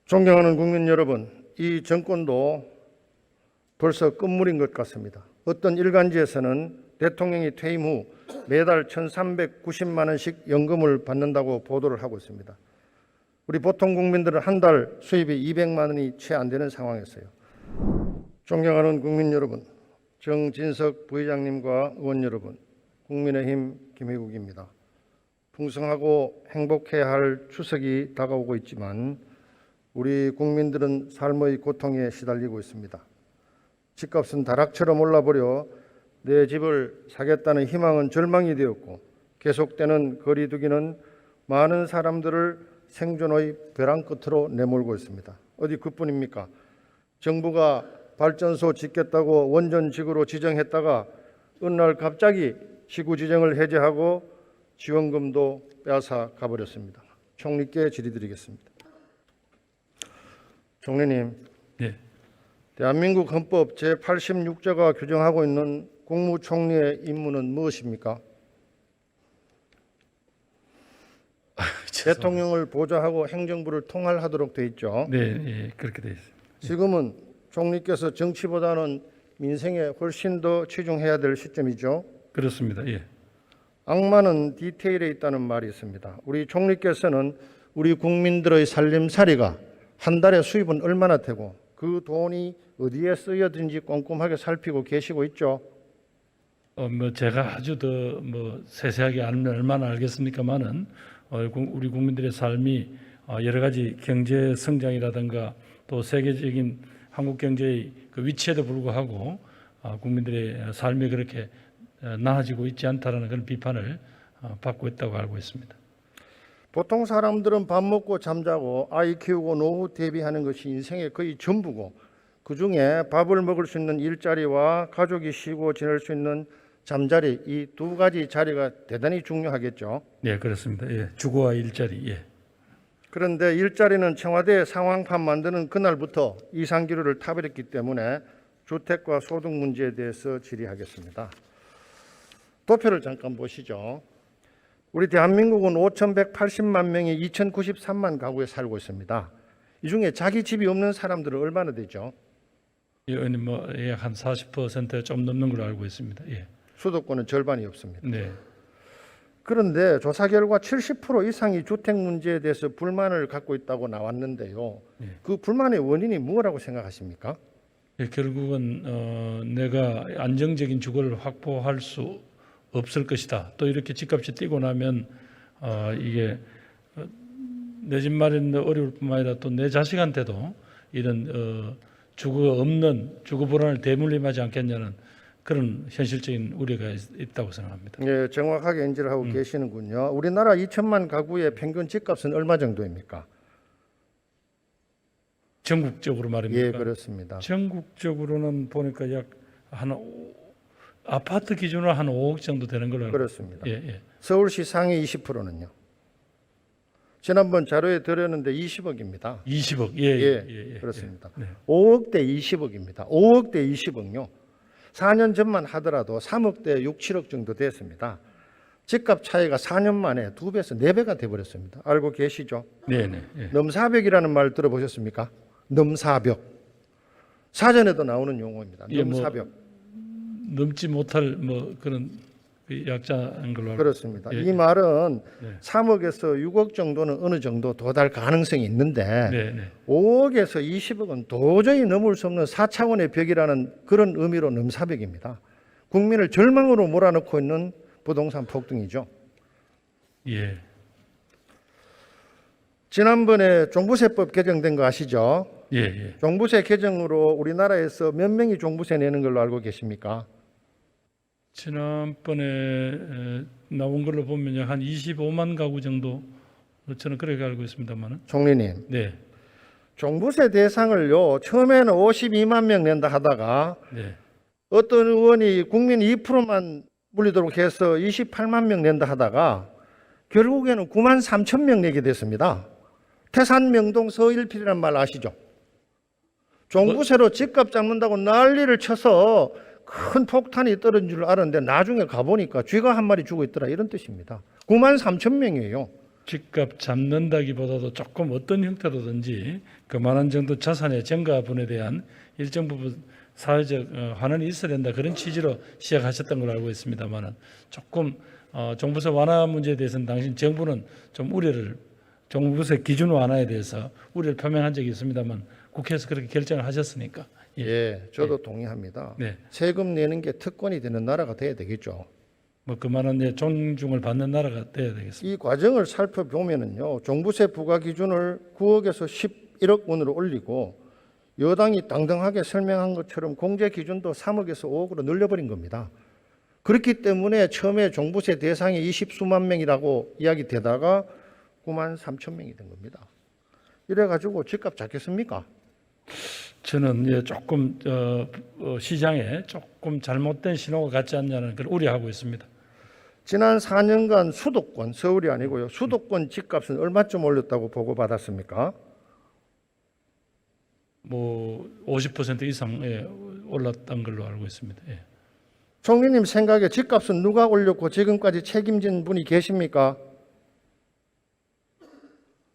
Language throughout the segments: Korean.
존경하는 국민 여러분, 이 정권도 벌써 끝물인 것 같습니다. 어떤 일간지에서는 대통령이 퇴임 후 매달 1,390만 원씩 연금을 받는다고 보도를 하고 있습니다. 우리 보통 국민들은 한 달 수입이 200만 원이 채 안 되는 상황이었어요. 존경하는 국민 여러분, 정진석 부의장님과 의원 여러분, 국민의힘 김혜국입니다. 풍성하고 행복해야 할 추석이 다가오고 있지만 우리 국민들은 삶의 고통에 시달리고 있습니다. 집값은 다락처럼 올라버려 내 집을 사겠다는 희망은 절망이 되었고 계속되는 거리두기는 많은 사람들을 생존의 벼랑 끝으로 내몰고 있습니다. 어디 그뿐입니까? 정부가 발전소 짓겠다고 원전지구로 지정했다가 어느 날 갑자기 지구 지정을 해제하고 지원금도 빼앗아 가버렸습니다. 총리께 질의드리겠습니다. 총리님, 네. 대한민국 헌법 제86조가 규정하고 있는 국무총리의 임무는 무엇입니까? 대통령을 보좌하고 행정부를 통할하도록 돼 있죠. 네, 예, 그렇게 돼 있습니다. 지금은 총리께서 정치보다는 민생에 훨씬 더 치중해야 될 시점이죠. 그렇습니다. 예. 악마는 디테일에 있다는 말이 있습니다. 우리 총리께서는 우리 국민들의 살림살이가 한 달에 수입은 얼마나 되고 그 돈이 어디에 쓰여든지 꼼꼼하게 살피고 계시고 있죠. 제가 아주 더 세세하게 알면 얼마나 알겠습니까만은 우리 국민들의 삶이 여러 가지 경제 성장이라든가 또 세계적인 한국 경제의 그 위치에도 불구하고 국민들의 삶이 그렇게 나아지고 있지 않다라는 그런 비판을 받고 있다고 알고 있습니다. 보통 사람들은 밥 먹고 잠자고 아이 키우고 노후 대비하는 것이 인생의 거의 전부고 그중에 밥을 먹을 수 있는 일자리와 가족이 쉬고 지낼 수 있는 잠자리, 이 두 가지 자리가 대단히 중요하겠죠. 네, 그렇습니다. 예. 주거와 일자리. 예. 그런데 일자리는 청와대 상황판 만드는 그날부터 이상기류를 타버렸기 때문에 주택과 소득 문제에 대해서 질의하겠습니다. 도표를 잠깐 보시죠. 우리 대한민국은 5,180만 명이 2,093만 가구에 살고 있습니다. 이 중에 자기 집이 없는 사람들은 얼마나 되죠? 예, 약 한 40% 좀 넘는 걸로 알고 있습니다. 예. 수도권은 절반이 없습니다. 네. 그런데 조사 결과 70% 이상이 주택 문제에 대해서 불만을 갖고 있다고 나왔는데요. 네. 그 불만의 원인이 무엇이라고 생각하십니까? 예, 결국은 내가 안정적인 주거를 확보할 수 없을 것이다. 또 이렇게 집값이 뛰고 나면 이게 내 집 마련도 어려울 뿐만 아니라 또 내 자식한테도 이런 주거가 없는 주거 불안을 대물림하지 않겠냐는 그런 현실적인 우려가 있다고 생각합니다. 예, 정확하게 인지를 하고 계시는군요. 우리나라 2천만 가구의 평균 집값은 얼마 정도입니까? 전국적으로 말입니까? 예, 그렇습니다. 전국적으로는 보니까 아파트 기준으로 한 5억 정도 되는 걸로 알고 그렇습니다. 예, 예. 서울시 상위 20%는요. 지난번 자료에 드렸는데 20억입니다. 20억. 예, 그렇습니다. 네. 5억 대 20억입니다. 5억 대 20억요. 4년 전만 하더라도 3억 대 6, 7억 정도 됐습니다. 집값 차이가 4년 만에 2배에서 4배가 돼버렸습니다. 알고 계시죠? 네, 네. 예. 넘사벽이라는 말 들어보셨습니까? 넘사벽. 사전에도 나오는 용어입니다. 예, 넘사벽. 넘지 못할 그런 약자인 걸로 알고 그렇습니다. 예, 이 말은 네. 3억에서 6억 정도는 어느 정도 도달 가능성이 있는데 네, 네. 5억에서 20억은 도저히 넘을 수 없는 4차원의 벽이라는 그런 의미로 넘사벽입니다. 국민을 절망으로 몰아넣고 있는 부동산 폭등이죠. 예. 지난번에 종부세법 개정된 거 아시죠? 예, 예. 종부세 개정으로 우리나라에서 몇 명이 종부세 내는 걸로 알고 계십니까? 지난번에 나온 걸로 보면 한 25만 가구 정도 저는 그렇게 알고 있습니다만은. 총리님, 네. 종부세 대상을요 처음에는 52만 명 낸다 하다가 네. 어떤 의원이 국민 2%만 물리도록 해서 28만 명 낸다 하다가 결국에는 9만 3천 명 내게 됐습니다. 태산 명동 서일필이란 말 아시죠? 종부세로 집값 잡는다고 난리를 쳐서 큰 폭탄이 떨어진 줄 알았는데 나중에 가보니까 쥐가 한 마리 죽어 있더라 이런 뜻입니다. 9만 3천 명이에요. 집값 잡는다기보다도 조금 어떤 형태로든지 그만한 정도 자산의 증가분에 대한 일정 부분 사회적 환원이 있어야 된다, 그런 취지로 시작하셨던 걸로 알고 있습니다만은 조금 종부세 완화 문제에 대해서는 당신 정부는 좀 우려를, 종부세 기준 완화에 대해서 우려를 표명한 적이 있습니다만 국회에서 그렇게 결정을 하셨으니까. 예, 저도 동의합니다. 네. 세금 내는 게 특권이 되는 나라가 돼야 되겠죠. 뭐 그만한 존중을 받는 나라가 돼야 되겠습니다. 이 과정을 살펴보면은요, 종부세 부과 기준을 9억에서 11억 원으로 올리고 여당이 당당하게 설명한 것처럼 공제 기준도 3억에서 5억으로 늘려버린 겁니다. 그렇기 때문에 처음에 종부세 대상이 20수만 명이라고 이야기되다가 9만 3천 명이 된 겁니다. 이래가지고 집값 잡겠습니까? 저는 조금 시장에 조금 잘못된 신호가 같지 않냐는 걸 우려하고 있습니다. 지난 4년간 수도권, 서울이 아니고요, 수도권 집값은 얼마쯤 올렸다고 보고받았습니까? 뭐 50% 이상 올랐던 걸로 알고 있습니다. 예. 총리님 생각에 집값은 누가 올렸고 지금까지 책임진 분이 계십니까?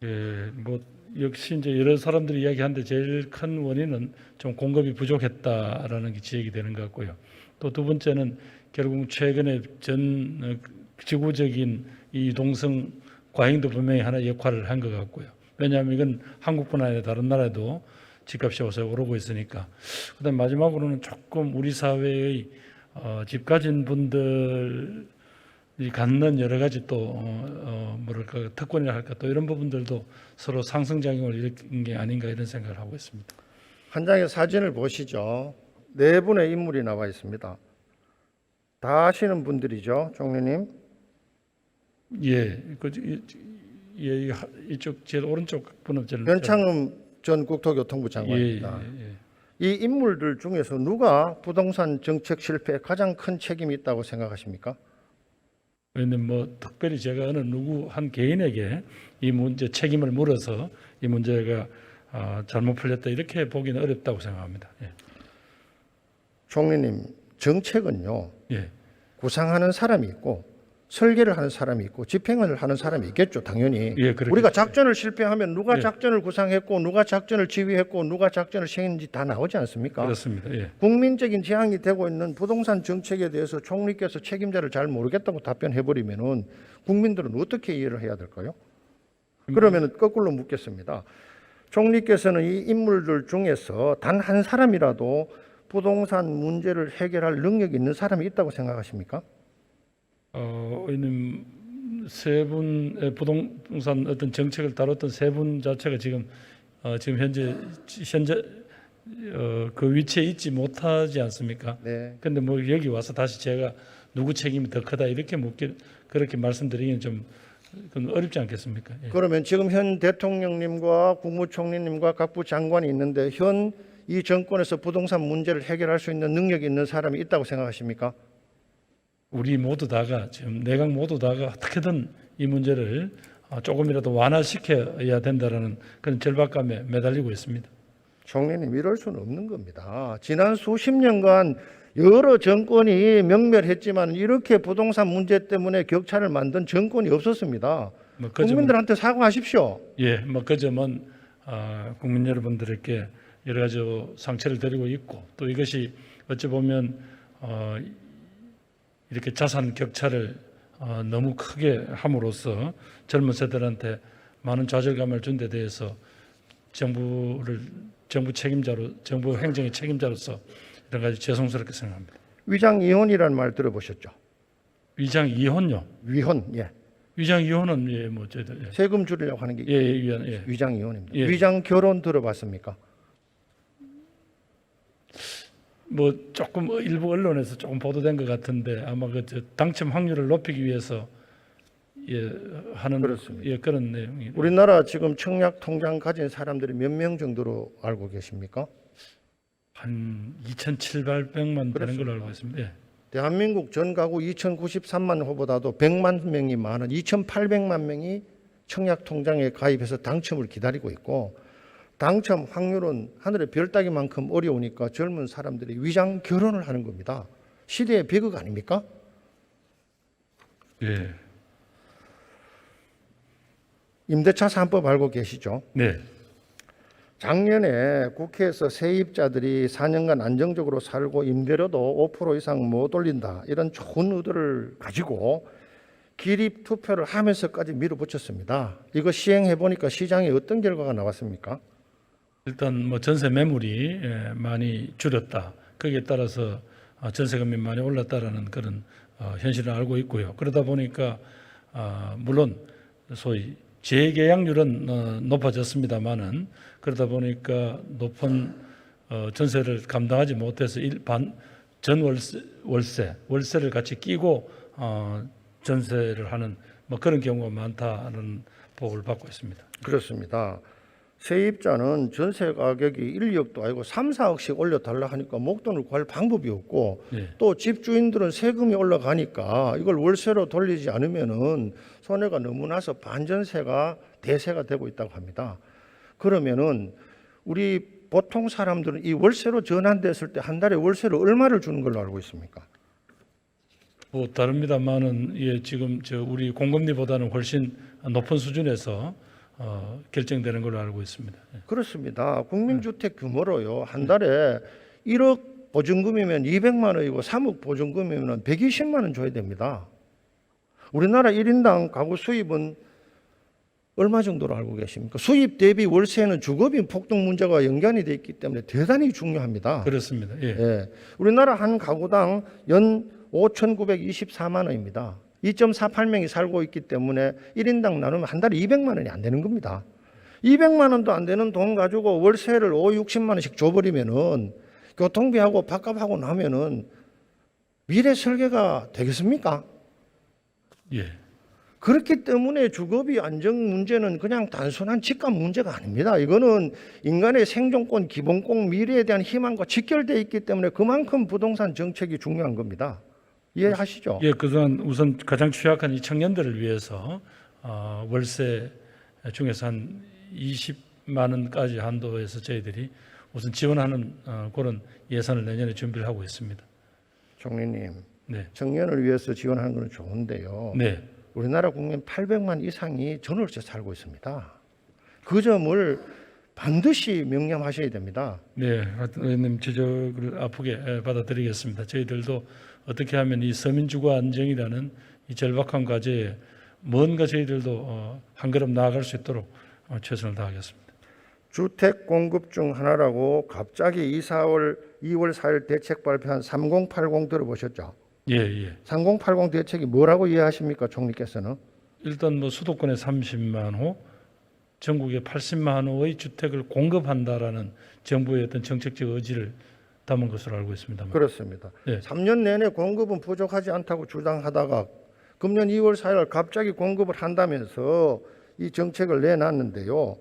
예, 뭐 역시 이제 여러 사람들이 이야기하는데 제일 큰 원인은 좀 공급이 부족했다라는 게 지적이 되는 것 같고요. 또 두 번째는 결국 최근에 전 지구적인 이 유동성 과잉도 분명히 하나 역할을 한 것 같고요. 왜냐하면 이건 한국뿐 아니라 다른 나라에도 집값이 요새 오르고 있으니까. 그다음 마지막으로는 조금 우리 사회의 집 가진 분들이 갖는 여러 가지 또 뭐랄까 특권이라 할까 또 이런 부분들도 서로 상승작용을 일으킨 게 아닌가 이런 생각을 하고 있습니다. 한 장의 사진을 보시죠. 네 분의 인물이 나와 있습니다. 다 아시는 분들이죠, 총리님? 예, 예, 이쪽 제일 오른쪽 분은 저는 변창흠 전 국토교통부 장관입니다. 이 인물들 중에서 누가 부동산 정책 실패에 가장 큰 책임이 있다고 생각하십니까? 왜냐면 뭐 특별히 제가 어느 누구 한 개인에게 이 문제 책임을 물어서 이 문제가 잘못 풀렸다 이렇게 보기는 어렵다고 생각합니다. 예. 총리님, 정책은요, 예. 구상하는 사람이 있고 설계를 하는 사람이 있고 집행을 하는 사람이 있겠죠, 당연히. 예, 그렇겠죠. 우리가 작전을 실패하면 누가 예. 작전을 구상했고 누가 작전을 지휘했고 누가 작전을 시행했는지 다 나오지 않습니까? 그렇습니다. 예. 국민적인 재앙이 되고 있는 부동산 정책에 대해서 총리께서 책임자를 잘 모르겠다고 답변해버리면은 국민들은 어떻게 이해를 해야 될까요? 그러면은 거꾸로 묻겠습니다. 총리께서는 이 인물들 중에서 단 한 사람이라도 부동산 문제를 해결할 능력이 있는 사람이 있다고 생각하십니까? 왜냐면 세 분의 부동산 어떤 정책을 다뤘던 세 분 자체가 지금 현재 그 위치에 있지 못하지 않습니까? 네. 근데 뭐 여기 와서 다시 제가 누구 책임이 더 크다 이렇게 그렇게 말씀드리기는 좀 그건 어렵지 않겠습니까? 예. 그러면 지금 현 대통령님과 국무총리님과 각부 장관이 있는데 현 이 정권에서 부동산 문제를 해결할 수 있는 능력이 있는 사람이 있다고 생각하십니까? 우리 모두 다가 지금 내각 모두 다가 어떻게든 이 문제를 조금이라도 완화시켜야 된다라는 그런 절박감에 매달리고 있습니다. 총리님, 이럴 수는 없는 겁니다. 지난 수십 년간 여러 정권이 명멸했지만 이렇게 부동산 문제 때문에 격차를 만든 정권이 없었습니다. 뭐 그 점은, 국민들한테 사과하십시오. 예, 뭐 그 점은 국민 여러분들에게 여러 가지 상처를 드리고 있고 또 이것이 어찌 보면 이렇게 자산 격차를 너무 크게 함으로써 젊은 세대들한테 많은 좌절감을 준 데 대해서 정부 책임자로 정부 행정의 책임자로서 여러 가지 죄송스럽게 생각합니다. 위장 이혼이라는 말 들어보셨죠? 위장 이혼요. 위혼, 예. 위장 이혼은 예, 뭐 저희들 예. 세금 줄이려고 하는 게 예. 위장 이혼입니다. 예. 위장 결혼 들어봤습니까? 뭐 조금 일부 언론에서 조금 보도된 것 같은데 아마 그 당첨 확률을 높이기 위해서 하는 그렇습니다. 그런 내용이 우리나라 지금 청약 통장 가진 사람들이 몇 명 정도로 알고 계십니까? 한 2,700만 되는 걸로 알고 있습니다. 예. 대한민국 전 가구 2,093만 호보다도 100만 명이 많은 2,800만 명이 청약 통장에 가입해서 당첨을 기다리고 있고 당첨 확률은 하늘의 별 따기만큼 어려우니까 젊은 사람들이 위장 결혼을 하는 겁니다. 시대의 비극 아닙니까? 예. 임대차 3법 알고 계시죠? 네. 작년에 국회에서 세입자들이 4년간 안정적으로 살고 임대료도 5% 이상 못 올린다, 이런 좋은 의도를 가지고 기립 투표를 하면서까지 밀어붙였습니다. 이거 시행해 보니까 시장에 어떤 결과가 나왔습니까? 일단 뭐 전세 매물이 많이 줄었다. 거기에 따라서 전세금이 많이 올랐다라는 그런 현실을 알고 있고요. 그러다 보니까 물론 소위 재계약률은 높아졌습니다만은, 그러다 보니까 높은 전세를 감당하지 못해서 월세를 같이 끼고 전세를 하는 뭐 그런 경우가 많다는 보고를 받고 있습니다. 그렇습니다. 세입자는 전세 가격이 1, 2억도 아니고 3, 4억씩 올려달라 하니까 목돈을 구할 방법이 없고, 네. 또 집주인들은 세금이 올라가니까 이걸 월세로 돌리지 않으면은 손해가 너무 나서 반전세가 대세가 되고 있다고 합니다. 그러면은 우리 보통 사람들은 이 월세로 전환됐을 때 한 달에 월세로 얼마를 주는 걸로 알고 있습니까? 뭐 다릅니다만은 지금 우리 공금리보다는 훨씬 높은 수준에서 결정되는 걸로 알고 있습니다. 그렇습니다. 국민주택 규모로요, 한 달에 1억 보증금이면 200만 원이고 3억 보증금이면 120만 원 줘야 됩니다. 우리나라 1인당 가구 수입은 얼마 정도로 알고 계십니까? 수입 대비 월세는 주거비 폭등 문제가 연관이 되어 있기 때문에 대단히 중요합니다. 그렇습니다. 예. 예. 우리나라 한 가구당 연 5,924만 원입니다. 2.48명이 살고 있기 때문에 1인당 나누면 한 달에 200만 원이 안 되는 겁니다. 200만 원도 안 되는 돈 가지고 월세를 5, 60만 원씩 줘버리면은 교통비하고 밥값하고 나면은 미래 설계가 되겠습니까? 예. 그렇기 때문에 주거비 안정 문제는 그냥 단순한 집값 문제가 아닙니다. 이거는 인간의 생존권, 기본권, 미래에 대한 희망과 직결되어 있기 때문에 그만큼 부동산 정책이 중요한 겁니다. 이해하시죠? 예, 그동안 우선 가장 취약한 이 청년들을 위해서 월세 중에서 한 20만 원까지 한도에서 저희들이 우선 지원하는 그런 예산을 내년에 준비를 하고 있습니다. 총리님, 네. 청년을 위해서 지원하는 건 좋은데요. 네. 우리나라 국민 800만 이상이 전월세 살고 있습니다. 그 점을 반드시 명념하셔야 됩니다. 네, 의원님 지적을 아프게 받아들이겠습니다. 저희들도 어떻게 하면 이 서민주거 안정이라는 이 절박한 과제에 뭔가 저희들도 한 걸음 나아갈 수 있도록 최선을 다하겠습니다. 주택 공급 중 하나라고 갑자기 2월 4일 대책 발표한 3080 들어보셨죠? 예, 예. 3080 대책이 뭐라고 이해하십니까, 총리께서는? 일단 뭐 수도권에 30만 호, 전국에 80만 호의 주택을 공급한다라는 정부의 어떤 정책적 의지를 담은 것으로 알고 있습니다. 그렇습니다. 네. 3년 내내 공급은 부족하지 않다고 주장하다가 금년 2월 4일 갑자기 공급을 한다면서 이 정책을 내놨는데요.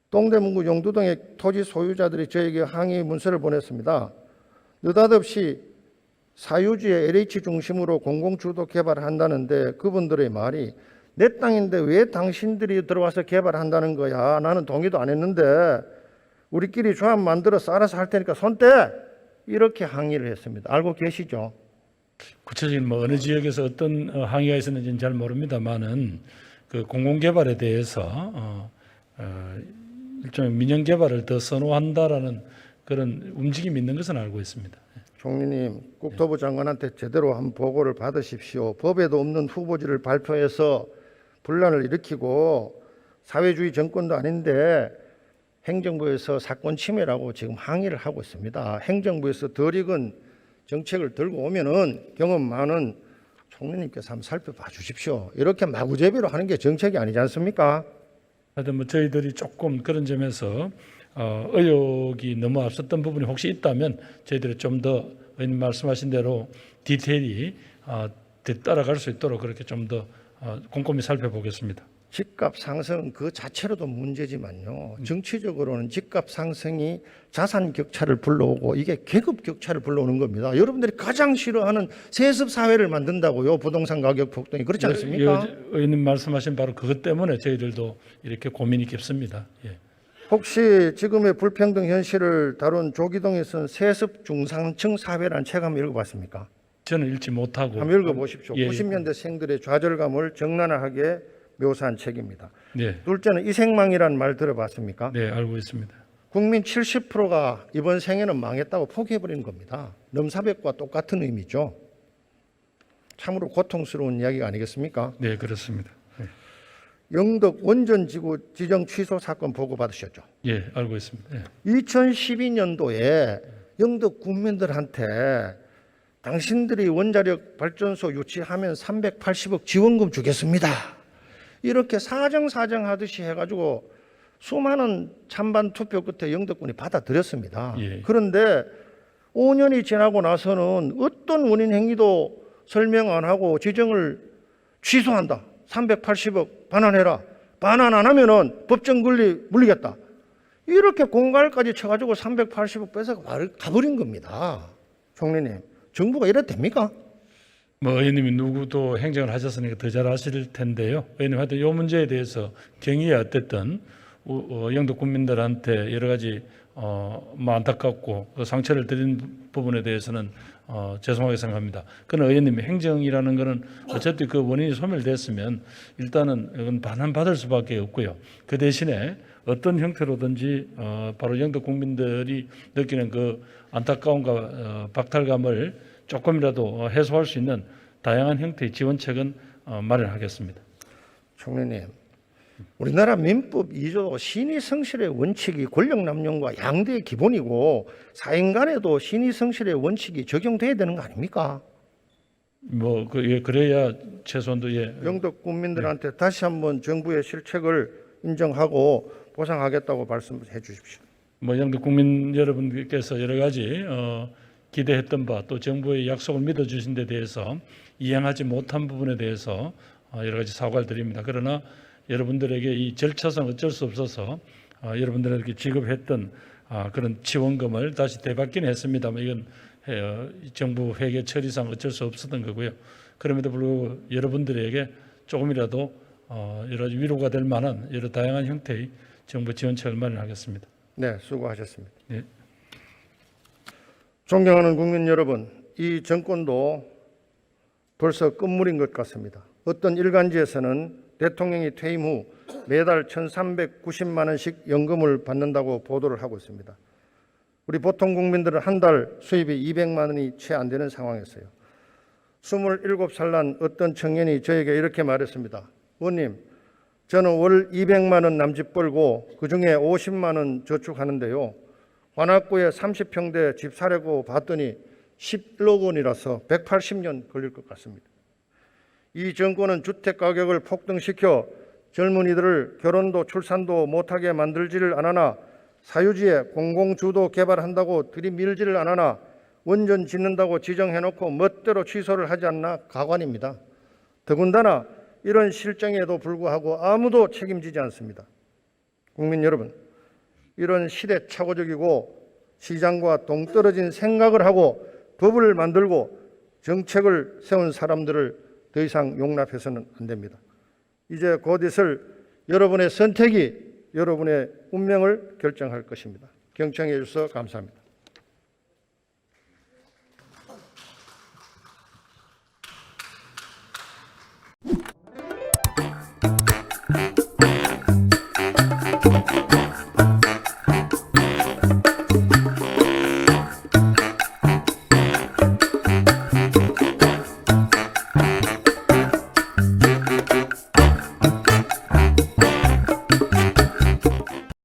동대문구 용두동의 토지 소유자들이 저에게 항의 문서를 보냈습니다. 느닷없이 사유지의 LH 중심으로 공공주도 개발을 한다는데 그분들의 말이 내 땅인데 왜 당신들이 들어와서 개발한다는 거야. 나는 동의도 안 했는데 우리끼리 조합 만들어서 알아서 할 테니까 손 떼. 이렇게 항의를 했습니다. 알고 계시죠? 구체적인 뭐 어느 지역에서 어떤 항의가 있었는지는 잘 모릅니다만은 그 공공개발에 대해서 일종의 민영개발을 더 선호한다라는 그런 움직임이 있는 것은 알고 있습니다. 총리님, 국토부 장관한테 제대로 한 보고를 받으십시오. 법에도 없는 후보지를 발표해서 분란을 일으키고 사회주의 정권도 아닌데 행정부에서 사건 침해라고 지금 항의를 하고 있습니다. 행정부에서 덜 익은 정책을 들고 오면은 경험 많은 총리님께서 한번 살펴봐 주십시오. 이렇게 마구제비로 하는 게 정책이 아니지 않습니까? 하여튼 뭐 저희들이 조금 그런 점에서 의혹이 너무 앞섰던 부분이 혹시 있다면 저희들이 좀 더 의원님 말씀하신 대로 디테일이 따라갈 수 있도록 그렇게 좀 더 꼼꼼히 살펴보겠습니다. 집값 상승은 그 자체로도 문제지만요. 정치적으로는 집값 상승이 자산 격차를 불러오고 이게 계급 격차를 불러오는 겁니다. 여러분들이 가장 싫어하는 세습 사회를 만든다고요. 부동산 가격 폭등이 그렇지 않습니까? 의원님 말씀하신 바로 그것 때문에 저희들도 이렇게 고민이 깊습니다. 예. 혹시 지금의 불평등 현실을 다룬 조기동에 쓴 세습 중산층 사회라는 책 한번 읽어봤습니까? 저는 읽지 못하고 한번 읽어보십시오. 예, 90년대 생들의 좌절감을 적나라하게 묘사한 책입니다. 네, 둘째는 이생망이라는 말 들어봤습니까? 네, 알고 있습니다. 국민 70%가 이번 생에는 망했다고 포기해버리는 겁니다. 넘사벽과 똑같은 의미죠. 참으로 고통스러운 이야기가 아니겠습니까? 네, 그렇습니다. 네. 영덕 원전지구 지정 취소 사건 보고 받으셨죠? 예, 알고 있습니다. 예. 2012년도에 영덕 국민들한테 당신들이 원자력 발전소 유치하면 380억 지원금 주겠습니다. 이렇게 사정하듯이 해가지고 수많은 찬반 투표 끝에 영덕군이 받아들였습니다. 예. 그런데 5년이 지나고 나서는 어떤 원인 행위도 설명 안 하고 지정을 취소한다. 380억 반환해라. 반환 안 하면은 법정 권리 물리겠다. 이렇게 공갈까지 쳐가지고 380억 뺏어 가버린 겁니다. 총리님, 정부가 이래도 됩니까? 뭐 의원님이 누구도 행정을 하셨으니까 더 잘 아실 텐데요. 의원님 하여튼 이 문제에 대해서 경위에 어쨌든 영덕 국민들한테 여러 가지 뭐 안타깝고 그 상처를 드린 부분에 대해서는 죄송하게 생각합니다. 그러나 의원님 행정이라는 것은 어차피 그 원인이 소멸됐으면 일단은 이건 반환받을 수밖에 없고요. 그 대신에 어떤 형태로든지 바로 영덕 국민들이 느끼는 그 안타까움과 박탈감을 조금이라도 해소할 수 있는 다양한 형태의 지원책은 마련하겠습니다. 총리님, 우리나라 민법 2조 신의 성실의 원칙이 권력 남용과 양대의 기본이고 사인 간에도 신의 성실의 원칙이 적용돼야 되는 거 아닙니까? 뭐 그래야 최소한도 영덕 국민들한테 다시 한번 정부의 실책을 인정하고 보상하겠다고 말씀해 주십시오. 뭐 영덕 국민 여러분께서 여러 가지 기대했던 바 또 정부의 약속을 믿어주신 데 대해서 이행하지 못한 부분에 대해서 여러 가지 사과를 드립니다. 그러나 여러분들에게 이 절차상 어쩔 수 없어서 여러분들에게 지급했던 그런 지원금을 다시 되받기는 했습니다만 이건 정부 회계 처리상 어쩔 수 없었던 거고요. 그럼에도 불구하고 여러분들에게 조금이라도 여러 가지 위로가 될 만한 여러 다양한 형태의 정부 지원책을 마련하겠습니다. 네, 수고하셨습니다. 네. 존경하는 국민 여러분, 이 정권도 벌써 끝물인 것 같습니다. 어떤 일간지에서는 대통령이 퇴임 후 매달 1,390만 원씩 연금을 받는다고 보도를 하고 있습니다. 우리 보통 국민들은 한 달 수입이 200만 원이 채 안 되는 상황이었어요. 27살 난 어떤 청년이 저에게 이렇게 말했습니다. 의원님, 저는 월 200만 원 남짓 벌고 그중에 50만 원 저축하는데요. 관악구에 30평대 집 사려고 봤더니 11억 원이라서 180년 걸릴 것 같습니다. 이 정권은 주택 가격을 폭등시켜 젊은이들을 결혼도 출산도 못하게 만들지를 않으나 사유지에 공공주도 개발한다고 들이밀지를 않으나 원전 짓는다고 지정해놓고 멋대로 취소를 하지 않나 가관입니다. 더군다나 이런 실정에도 불구하고 아무도 책임지지 않습니다. 국민 여러분, 이런 시대착오적이고 시장과 동떨어진 생각을 하고 법을 만들고 정책을 세운 사람들을 더 이상 용납해서는 안 됩니다. 이제 곧 있을 여러분의 선택이 여러분의 운명을 결정할 것입니다. 경청해 주셔서 감사합니다.